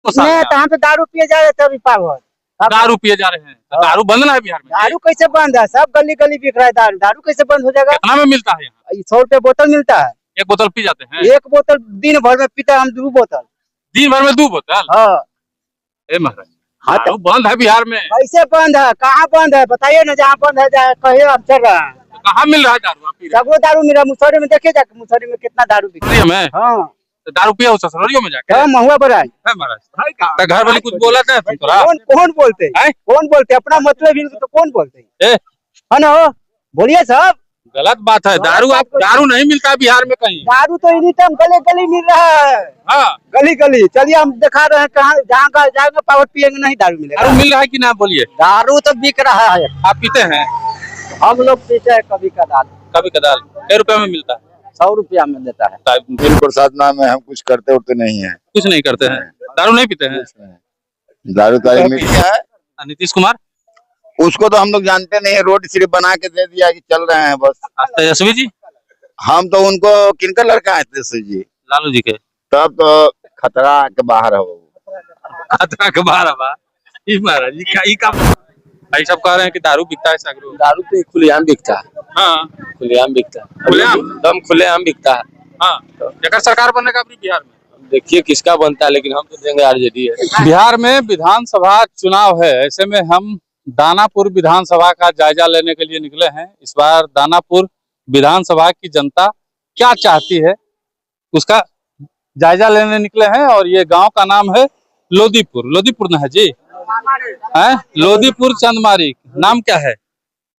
नहीं तो हम तो दारू पिए जा रहे थे अभी पावर। दारू पिए जा रहे हैं तो दारू बंद ना है बिहार में? दारू कैसे बंद है? सब गली गली बिक रहा है दारू। दारू कैसे बंद हो जाएगा? कितना में मिलता है यहाँ? 100 रुपए बोतल मिलता है। एक बोतल पी जाते हैं? एक बोतल दिन भर में पीता है हम 2 बोतल। दिन भर में 2 बोतल? हाँ। ए महाराज दारू बंद है बिहार में? कैसे बंद है? कहाँ बंद है बताइए ना। जहाँ बंद है कहिए हम चल रहे हैं। तो कहाँ मिल रहा है दारू? आप पी रहे सगरो दारू मिला मुसहरी में। देखिए जाके मुसहरी में कितना दारू बिक रहा हैं? है। हाँ तो दारू पिया हो ससुरालियों में जाके? हाँ महुआ बराई है महाराज तो घर वाले कुछ बोला था तुमको? कौन बोलते हैं? कौन बोलते? अपना मतलब ही तो कौन बोलते ए है ना? बोलिए साहब। गलत बात है। दारू आप दारू नहीं मिलता बिहार में कहीं? दारू तो एनी टाइम गली गली मिल रहा है। हाँ गली गली चलिए हम दिखा रहे हैं कहाँ जहाँ जाएंगे पावर पियेंगे नहीं दारू मिलेगा। दारू मिल रहा है कि ना? बोलिए। दारू तो बिक रहा है। आप पीते हैं? हम लोग पीते हैं कभी कदाल। कभी कदाल। कै रुपए में मिलता है? 100 रुपया में देता है। बिल प्रसाद नाम है। हम कुछ करते उरते नहीं है। कुछ नहीं करते हैं? दारू नहीं पीते हैं? दारू तारी मीडिया है। नीतीश कुमार उसको तो हम लोग जानते नहीं है। रोड सिर्फ बना के दे दिया कि चल रहे हैं बस। तेजस्वी जी? हम तो उनको किनका लड़का है तेजस्वी जी? लालू जी के। तब तो खतरा के बाहर है वो। खतरा के बाहर है बा। ई महाराज जी का भाई सब कह रहे हैं कि दारू बिकता है सगरो। दारू तो खुलेआम बिकता है। हाँ खुलेआम बिकता है। खुलेआम? एकदम खुलेआम बिकता है। हाँ जगह सरकार बनेगा अपनी बिहार में? देखिए किसका बनता है लेकिन हम तो देंगे आरजेडी है। बिहार में विधानसभा चुनाव है। ऐसे में हम दानापुर विधानसभा का जायजा लेने के लिए निकले हैं। इस बार दानापुर विधानसभा की जनता क्या चाहती है उसका जायजा लेने निकले हैं। और ये गांव का नाम है लोदीपुर। लोदीपुर ना है जी? है लोदीपुर चंदमारी। नाम क्या है?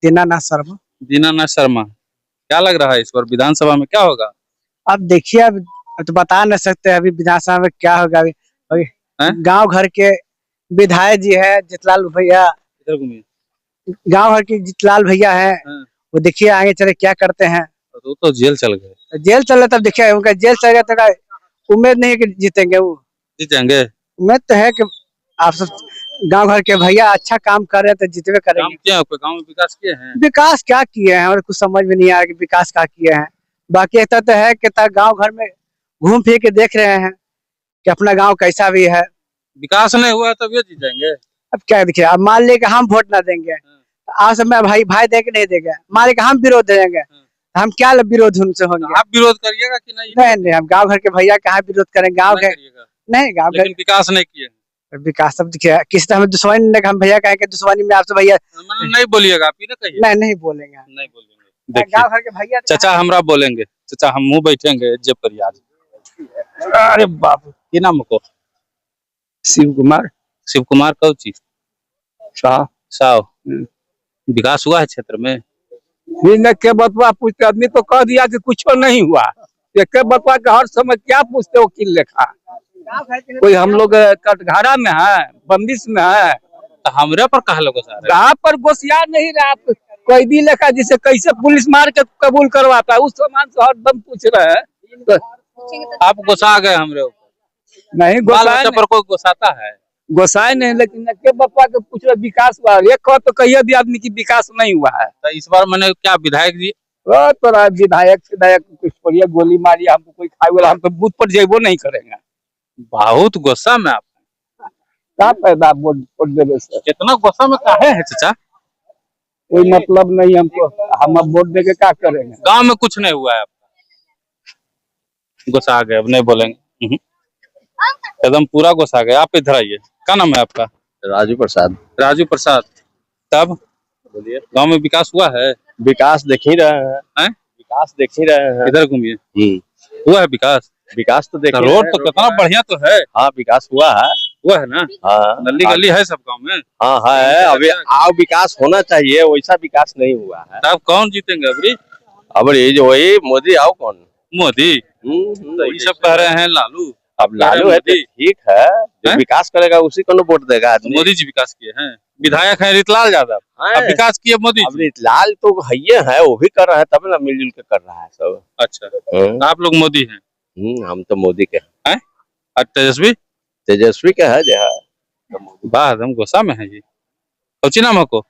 दीनानाथ शर्मा। दीनानाथ शर्मा। क्या लग रहा है इस बार विधानसभा में क्या होगा? अब देखिए अब तो बता नहीं सकते अभी विधानसभा में क्या होगा। अभी गांव घर के विधायक जी है जितलाल भैया। इधर घूमिए। गांव घर के जितलाल भैया है। वो देखिए आगे चले क्या करते हैं। तो जेल चल गए। जेल चले तब देखिए उनका जेल चल गया तो उम्मीद नहीं है कि जीतेंगे। वो जीतेंगे? उम्मीद तो है कि आप सब गांव घर के भैया अच्छा काम कर रहे हैं तो जीतवे करेंगे। क्या गाँव में विकास किए हैं? विकास क्या किए हैं और कुछ समझ में नहीं आ रहा कि विकास क्या किए हैं। बाकी ऐसा तो है कि गांव घर में घूम फिर के देख रहे हैं कि अपना गांव कैसा भी है। विकास नहीं हुआ तब ये जीतेंगे? अब क्या देखिए अब मान लीजिए हम वोट ना देंगे आज समय भाई देंगे नहीं देंगे। मान लीजिए हम विरोध देंगे हम क्या विरोध उनसे होंगे? आप विरोध करिएगा कि नहीं? नहीं हम गाँव घर के भैया कहाँ विरोध करेंगे। गाँव के नहीं गाँव लेकिन विकास नहीं किए। विकास सब देखिए किसी तरह दुश्मनी नहीं। हम भैया कहेंगे दुश्मनी में आपसे भैया नहीं बोलिएगा। आप ही ना कहिए। नहीं बोलेंगे। नहीं बोलेंगे। गाँव घर के भैया चाचा हमरा बोलेंगे। चाचा हम मुंह बैठेंगे जब पर आज। अरे बाप की नाम को? शिव कुमार। शिव कुमार कौन चीज? साव। विकास हुआ है क्षेत्र में? के बतवा पूछते आदमी तो कह दिया कि कुछ नहीं हुआ। के बतवा के हर समय क्या पूछते हो किल लेखा? कोई हम लोग कटघारा में है बंदिश में है तो हमरे पर कहा लोग कहाँ पर गोसियार नहीं रहा। आप कैदी लेखा जिसे कैसे पुलिस मार के कबूल करवाता है उस सामान से हर दम पूछ रहे हैं। तो आप गुस्सा गए हमरे ऊपर? नहीं गोसाए पर कोई गुस्साता है? गोसाए नहीं लेकिन के बप्पा के पूछ रहे विकास हुआ। एक तो कहिए भी आदमी की विकास नहीं हुआ है। तो इस बार मैंने क्या विधायक जी? तो विधायक कुछ पड़िए गोली मारी हमको कोई खाए वाला हम तो बूथ पर जेबो नहीं करेंगे। बहुत गुस्सा में आप क्या पैदा वोट देने से? कितना गुस्सा में काहे है चाचा? कोई मतलब नहीं हमको। हम अब वोट दे के क्या करेंगे? गांव में कुछ नहीं हुआ है आपका? गुस्सा आ गए अब नहीं बोलेंगे। एकदम पूरा गुस्सा आ गया। आप इधर आइए। क्या नाम है आपका? राजू प्रसाद। राजू प्रसाद। तब बोलिए गांव में विकास हुआ है? विकास देख ही रहे हैं। विकास देख ही रहे हैं। इधर घूमिए। हुआ है विकास? विकास तो देखिए रोड तो कितना बढ़िया तो है। हाँ विकास हुआ है। हुआ है ना? हाँ नली गली है सब गांव में। हाँ है। अभी आओ विकास होना चाहिए वैसा विकास नहीं हुआ है। तब कौन जीतेंगे अभी? अब ये जो वही मोदी आओ कौन? मोदी। तो ये सब कह रहे हैं लालू। अब लालू है तो ठीक है जो विकास करेगा उसी को वोट देगा आदमी। मोदी जी विकास किए हैं। विधायक है रितलाल यादव। अब विकास किए मोदी। अब रितलाल तो है वो भी कर रहा है तब ना मिलजुल के कर रहा है सब। अच्छा आप लोग मोदी हैं? हम तो मोदी के हैं। और तेजस्वी के है जो है। वाह हम गुस्सा में है जी। कौची नाम है को?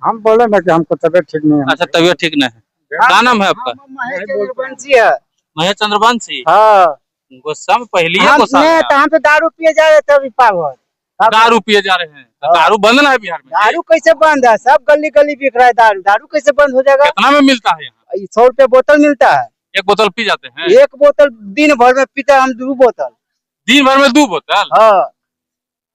हम बोले ना कि हमको तबियत ठीक नहीं है। अच्छा तबियत ठीक नहीं है। क्या नाम है आपका? महेश चंद्रवंशी है। महेश चंद्रवंशी। हाँ गुस्सा में पहली है हम गुस्सा में नहीं आप। तो हम तो दारू पिए जा रहे थे अभी पागल। दारू पिए जा रहे हैं तो दारू बंद ना है बिहार में? दारू कैसे बंद है? सब गली गली बिक रहा है दारू। दारू कैसे बंद हो जाएगा? कितना में मिलता है यहाँ? 100 रुपये बोतल मिलता है। एक बोतल पी जाते हैं? एक बोतल दिन भर में पीते हैं हम 2 बोतल। दिन भर में 2 बोतल? हाँ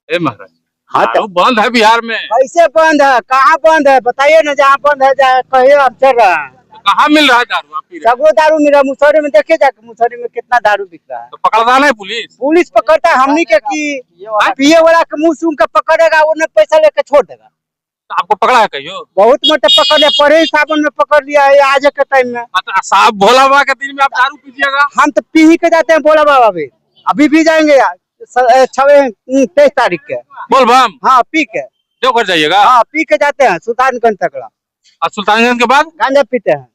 ए महाराज, हाँ तो दारू बंद है बिहार में? कैसे बंद है? कहाँ बंद है बताइए ना। जहाँ बंद है जाए कहिए, हम चल रहे हैं। तो कहाँ मिल रहा है दारू आप पी रहे हैं? सगो दारू मिल रहा है। मुसहरी में देखिए जाके, मुसहरी में कितना दारू बिक रहा है। तो पकड़ता नहीं पुलिस? पुलिस पकड़ता है हमनी के की पिए वाला के मुंह सूंघ के पकड़ेगा, वो न पैसा लेके छोड़ देगा। तो आपको पकड़ा है कहियो? बहुत मोटे पकड़ लिया, परे ही सावन में पकड़ लिया है आज के टाइम में। मतलब साहब भोला बाबा के दिन में आप दारू पीजिएगा? हम तो पी ही के जाते हैं भोला बाबा भी। अभी भी जाएंगे यार 23 तारीख के। बोल बम हाँ पी के। देवघर जाइएगा? हाँ पी के जाते हैं सुल्तानगंज तक। और सुल्तानगंज के बाद? गांजा पीते हैं।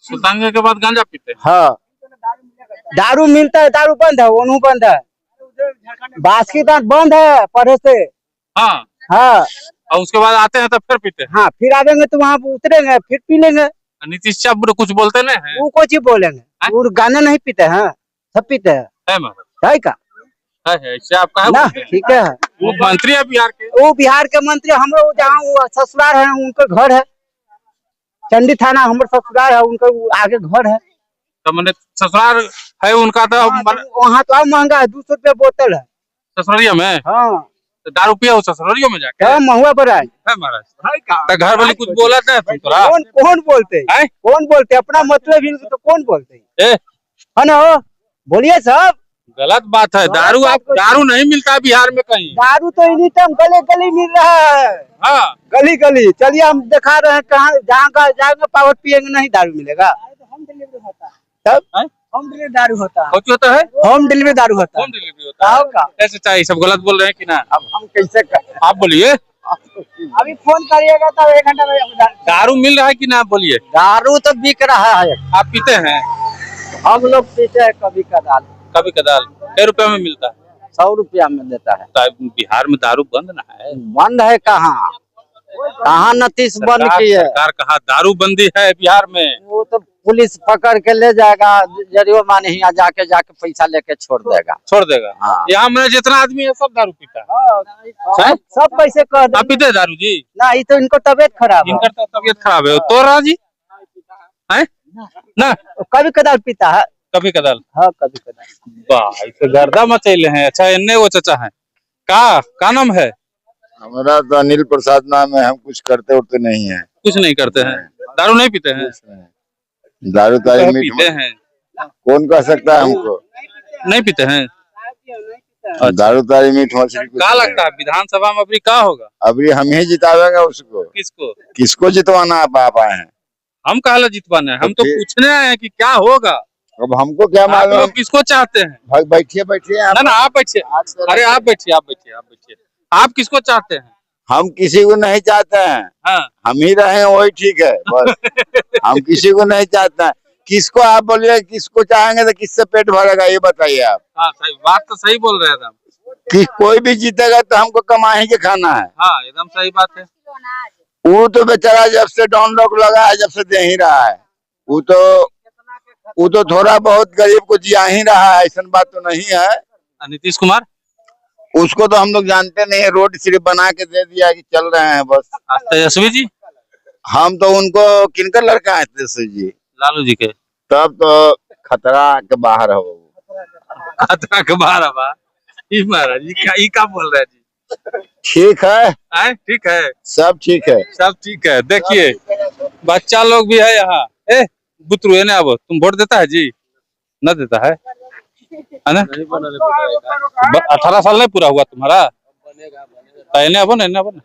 सुल्तानगंज के बाद गांजा पीते हैं? हाँ दारू मिलता है। दारू बंद है, ओनू बंद है। बासुकीनाथ बंद है पढ़े से। हाँ। हाँ और उसके बाद आते हैं तो फिर पीते हैं? हाँ फिर आवेंगे तो वहाँ उतरेंगे फिर पी लेंगे। नीतीश चाप कुछ बोलते नहीं है? वो कुछ ही बोलेंगे। वो गाना नहीं पीते हैं, सब पीते हैं। है महाराज? है का है इससे आप कहा ना? बोलते हैं? ठीक है। वो मंत्री है बिहार के? वो बिहार के मंत्री। हम लोग जहाँ वो ससुराल है उनका घर है चंडी थाना। हमारे ससुराल है, उनका आगे घर है। तो मैंने ससुराल है उनका तो वहाँ तो और महंगा है, 200 रुपये बोतल है। ससुरालिया में? हाँ तो दारू पिया हो ससुरालियों में जाके? क्या महुआ बड़ा है। है महाराज? तो घर वाली कुछ बोला था तुम तोरा? कौन बोलते हैं? हैं? कौन बोलते हैं? अपना मतलब ही तो कौन बोलते हैं? ए, है ना? बोलिए सब। गलत बात है। दारू आप दारू नहीं मिलता बिहार में कहीं? दारू तो इन्हीं टाइम गली गली मिल रहा है। हाँ गली गली चलिए हम दिखा रहे हैं कहाँ। जहाँ का जाएंगे पावर पियेंगे नहीं दारू मिलेगा। तब हैं? होम डिलीवरी दारू होता है। कुछ होता है? होम डिलीवरी दारू होता है। होम डिलीवरी होता है? का ऐसे चाहिए सब गलत बोल रहे हैं कि ना? अब हम कैसे कर? आप बोलिए। अभी फोन करिएगा तो 1 घंटा में। दारू मिल रहा है कि ना? आप बोलिए। दारू तो बिक रहा है। आप पीते हैं? हम लोग पीते हैं कभी कदाल। कभी कदाल। कै रुपए में मिलता है? 100 रुपया में देता है। तो बिहार में दारू बंद ना है? बंद है कहाँ? कहाँ नतीश बंद की है? सरकार कहा दारू बंदी है बिहार में। वो तो पुलिस पकड़ के ले जाएगा, जरियो माने ही जाके पैसा लेके छोड़ देगा। छोड़ देगा? हाँ। यहाँ में जितना आदमी है सब दारू पीता है? हैं? सब पैसे कह आप देंगे। पीते हैं दारू जी? ना ये तो इनको तबीयत खराब है। इनका तो तबीयत खराब है तो राजी है ना? कभी कदाल पीता है। कभी कदाल? हाँ कभी कदाल। वाह इसे गर्दा मचैले हैं। अच्छा इन्ने वो चचा है का नाम है? हमारा तो अनिल प्रसाद नाम है। हम कुछ करते उठते नहीं है। कुछ नहीं करते हैं? दारू नहीं पीते हैं? दारू तारी मीठ पीते हैं? कौन कह सकता है हमको? नहीं पीते हैं? दारू तारी मीठ मछली कुछ क्या नहीं। लगता है विधानसभा में अभी क्या होगा? अभी हम ही जितावेंगे उसको। किसको? किसको जितवाना आप आए हैं? हम कहा जितवाना है? हम तो ठीक। पूछने आए हैं कि क्या होगा। अब हमको क्या आप मालूम? लोग किसको चाहते हैं? भाई बैठिए बैठिए आप। ना ना आप बैठिए। अरे आप बैठिए आप बैठिए आप बैठिए। आप किसको चाहते हैं? हम किसी को नहीं चाहते हैं। हाँ हम ही रहे वही ठीक है बस। हम किसी को नहीं चाहते हैं। किसको आप बोलिए किसको चाहेंगे तो किससे पेट भरेगा ये बताइए आप। हाँ सही बात तो सही बोल रहे हैं आप। कि कोई भी जीतेगा तो हमको कमा ही के खाना है। हाँ एकदम सही बात है। वो तो बेचारा जब से डाउन लॉक लगा है जब से दे ही रहा है। वो तो थोड़ा बहुत गरीब को जिया ही रहा है। ऐसा बात तो नहीं है। नीतीश कुमार उसको तो हम लोग जानते नहीं है। रोड सिर्फ बना के दे दिया कि चल रहे हैं बस। तेजस्वी जी? हम तो उनको किनकर लड़का है तेजस्वी जी? लालू जी के? तब तो खतरा के बाहर है वो। खतरा के बाहर है? ये महाराज ये क्या बोल रहे हैं जी? ठीक है आए ठीक है सब ठीक है। सब ठीक है। देखिए बच्चा लोग भी है यहाँ। ए बुतरू है ना? अब तुम वोट देता है जी? न देता है ना? 18 साल नहीं पूरा हुआ तुम्हारा? पहले अब नहीं अब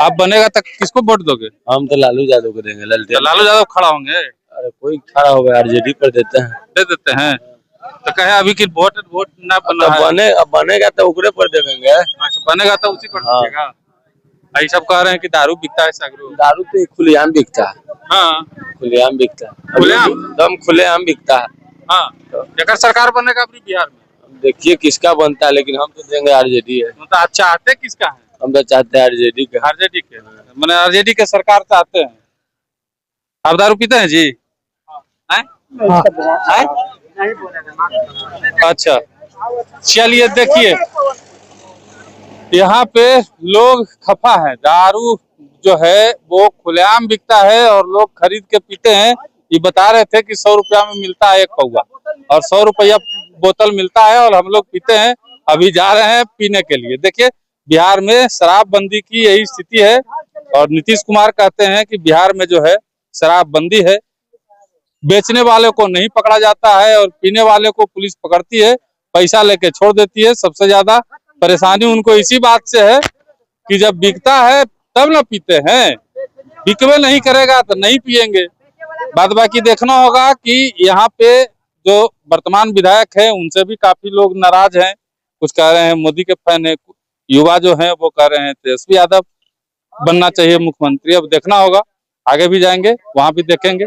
आप बनेगा तक किसको वोट दोगे? हम तो लालू यादव को देंगे। तो लालू यादव खड़ा होंगे? अरे कोई खड़ा होगा आरजेडी पर देते हैं। दे देते हैं? तो कहे अभी की वोट ना बना है। बनेगा तो उकरे पर दे देंगे। अच्छा बनेगा तो उसी पर दीजिएगा। ये सब कह रहे हैं कि दारू बिकता है सगरो। दारू तो खुलेआम बिकता है। हाँ खुलेआम बिकता है। खुलेआम? एकदम खुलेआम बिकता है। हाँ अगर सरकार बनेगा अपनी बिहार में? देखिए किसका बनता है लेकिन हम तो देंगे आरजेडी है। तो आप चाहते किसका है? हम तो चाहते हैं आरजेडी का। आरजेडी के मैंने आरजेडी के सरकार चाहते हैं। आप दारू पीते हैं जी? हैं? अच्छा, चलिए देखिए यहाँ पे लोग खफा है। दारू जो है वो खुलेआम बिकता है और लोग खरीद के पीते हैं। ये बता रहे थे कि 100 रुपया में मिलता है एक पौवा और 100 रुपया बोतल मिलता है और हम लोग पीते हैं। अभी जा रहे हैं पीने के लिए। देखिए बिहार में शराबबंदी की यही स्थिति है और नीतीश कुमार कहते हैं कि बिहार में जो है शराबबंदी है, बेचने वाले को नहीं पकड़ा जाता है और पीने वाले को पुलिस पकड़ती है, पैसा लेके छोड़ देती है। सबसे ज्यादा परेशानी उनको इसी बात से है कि जब बिकता है तब ना पीते हैं, बिकवे नहीं करेगा तो नहीं पिएंगे। बाद बाकी देखना होगा कि यहाँ पे जो वर्तमान विधायक है उनसे भी काफी लोग नाराज हैं। कुछ कह रहे हैं मोदी के फैन है, युवा जो हैं वो कह रहे हैं तेजस्वी यादव बनना चाहिए मुख्यमंत्री। अब देखना होगा, आगे भी जाएंगे, वहां भी देखेंगे।